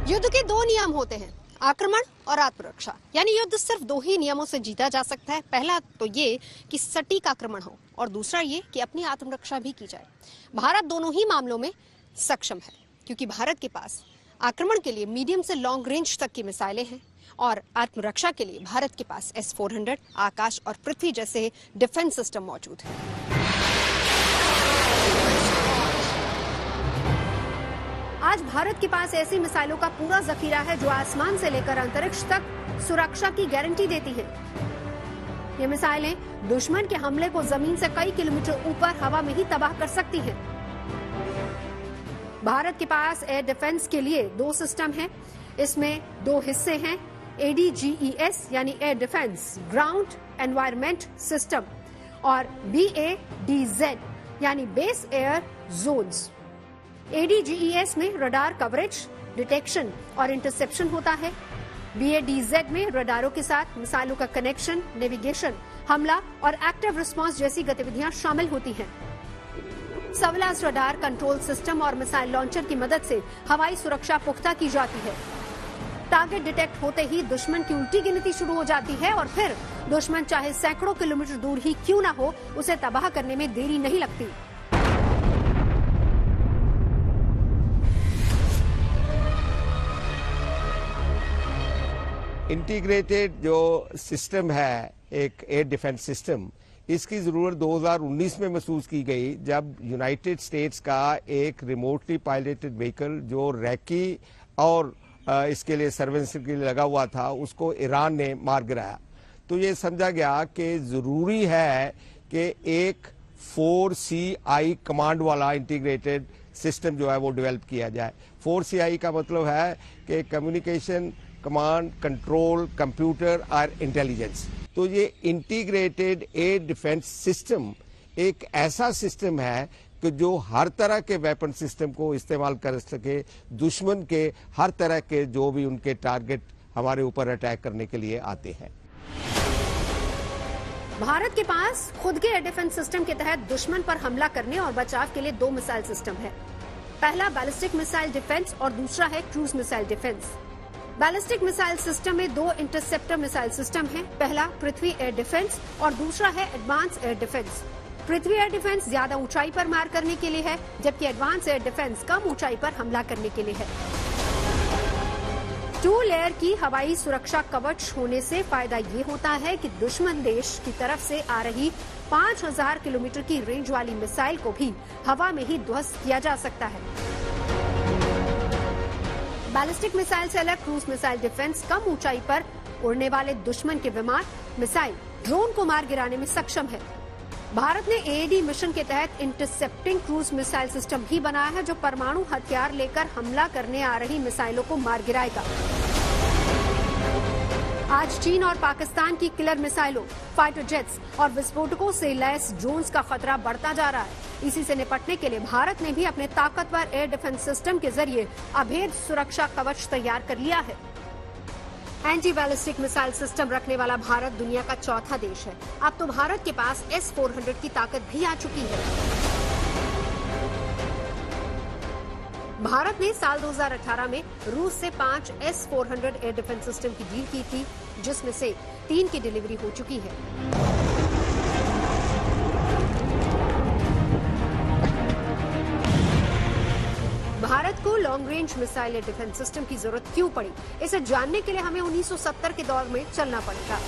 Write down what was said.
युद्ध के दो नियम होते हैं, आक्रमण और आत्मरक्षा। यानी युद्ध सिर्फ दो ही नियमों से जीता जा सकता है। पहला तो ये कि सटीक आक्रमण हो और दूसरा ये कि अपनी आत्मरक्षा भी की जाए। भारत दोनों ही मामलों में सक्षम है क्योंकि भारत के पास आक्रमण के लिए मीडियम से लॉन्ग रेंज तक की मिसाइलें हैं और आत्मरक्षा के लिए भारत के पास S-400 आकाश और पृथ्वी जैसे डिफेंस सिस्टम मौजूद है। आज भारत के पास ऐसी मिसाइलों का पूरा जखीरा है जो आसमान से लेकर अंतरिक्ष तक सुरक्षा की गारंटी देती है। ये मिसाइलें दुश्मन के हमले को जमीन से कई किलोमीटर ऊपर हवा में ही तबाह कर सकती हैं। भारत के पास एयर डिफेंस के लिए दो सिस्टम हैं। इसमें दो हिस्से हैं, ADGES यानी air defence ground environment system और BADZ यानी बेस एयर जोन्स। ADGES में रडार कवरेज, डिटेक्शन और इंटरसेप्शन होता है। BADZ में रडारों के साथ मिसाइलों का कनेक्शन, नेविगेशन, हमला और एक्टिव रिस्पांस जैसी गतिविधियां शामिल होती हैं। सर्विलांस रडार, कंट्रोल सिस्टम और मिसाइल लॉन्चर की मदद से हवाई सुरक्षा पुख्ता की जाती है। टारगेट डिटेक्ट होते ही दुश्मन की उल्टी गिनती शुरू हो जाती है और फिर दुश्मन चाहे सैकड़ों किलोमीटर दूर ही क्यों ना हो, उसे तबाह करने में देरी नहीं लगती। इंटीग्रेटेड जो सिस्टम है, एक एयर डिफेंस सिस्टम, इसकी जरूरत 2019 में महसूस की गई जब यूनाइटेड स्टेट्स का एक रिमोटली पायलटेड व्हीकल जो रैकी और इसके लिए सर्वेलेंस के लिए लगा हुआ था, उसको ईरान ने मार गिराया। तो ये समझा गया कि जरूरी है कि एक 4CI कमांड वाला इंटीग्रेटेड सिस्टम जो है वो डेवलप किया जाए। 4CI का मतलब है कि कम्युनिकेशन, कमांड, कंट्रोल, कंप्यूटर और इंटेलिजेंस। तो ये इंटीग्रेटेड एयर डिफेंस सिस्टम एक ऐसा सिस्टम है कि जो हर तरह के वेपन सिस्टम को इस्तेमाल कर सके, दुश्मन के हर तरह के जो भी उनके टारगेट हमारे ऊपर अटैक करने के लिए आते हैं। भारत के पास खुद के एयर डिफेंस सिस्टम के तहत दुश्मन पर हमला करने और बचाव के लिए दो मिसाइल सिस्टम है। पहला बैलिस्टिक मिसाइल डिफेंस और दूसरा है cruise missile defence. Ballistic missile system में दो इंटरसेप्टर मिसाइल सिस्टम हैं। पहला पृथ्वी एयर डिफेंस और दूसरा है एडवांस एयर डिफेंस। पृथ्वी एयर डिफेंस ज्यादा ऊंचाई पर मार करने के लिए है, जबकि एडवांस एयर डिफेंस कम ऊंचाई पर हमला करने के लिए है। 2 लेयर की हवाई सुरक्षा कवच होने से फायदा ये होता है कि दुश्मन देश की तरफ से आ रही 5000 किलोमीटर की रेंज वाली मिसाइल को भी हवा में ही ध्वस्त किया जा सकता है। बैलिस्टिक मिसाइल से अलग क्रूज मिसाइल डिफेंस कम ऊंचाई पर उड़ने वाले दुश्मन के विमान, मिसाइल, ड्रोन को मार गिराने में सक्षम है। भारत ने AAD मिशन के तहत इंटरसेप्टिंग क्रूज मिसाइल सिस्टम भी बनाया है जो परमाणु हथियार लेकर हमला करने आ रही मिसाइलों को मार गिराएगा। आज चीन और पाकिस्तान की किलर मिसाइलों, फाइटर जेट्स और विस्फोटकों से लैस ड्रोन्स का खतरा बढ़ता जा रहा है। इसी से निपटने के लिए भारत ने भी अपने ताकतवर एयर डिफेंस सिस्टम के जरिए अभेद सुरक्षा कवच तैयार कर लिया है। एंटी बैलिस्टिक मिसाइल सिस्टम रखने वाला भारत दुनिया का चौथा देश है। अब तो भारत के पास S-400 की ताकत भी आ चुकी है। भारत ने साल 2018 में रूस से 5 S-400 एयर डिफेंस सिस्टम की डील की थी, जिसमें से 3 की डिलीवरी हो चुकी है। भारत को long range missile defence system की जरूरत क्यों पड़ी, इसे जानने के लिए हमें 1970 के दौर में चलना पड़ेगा।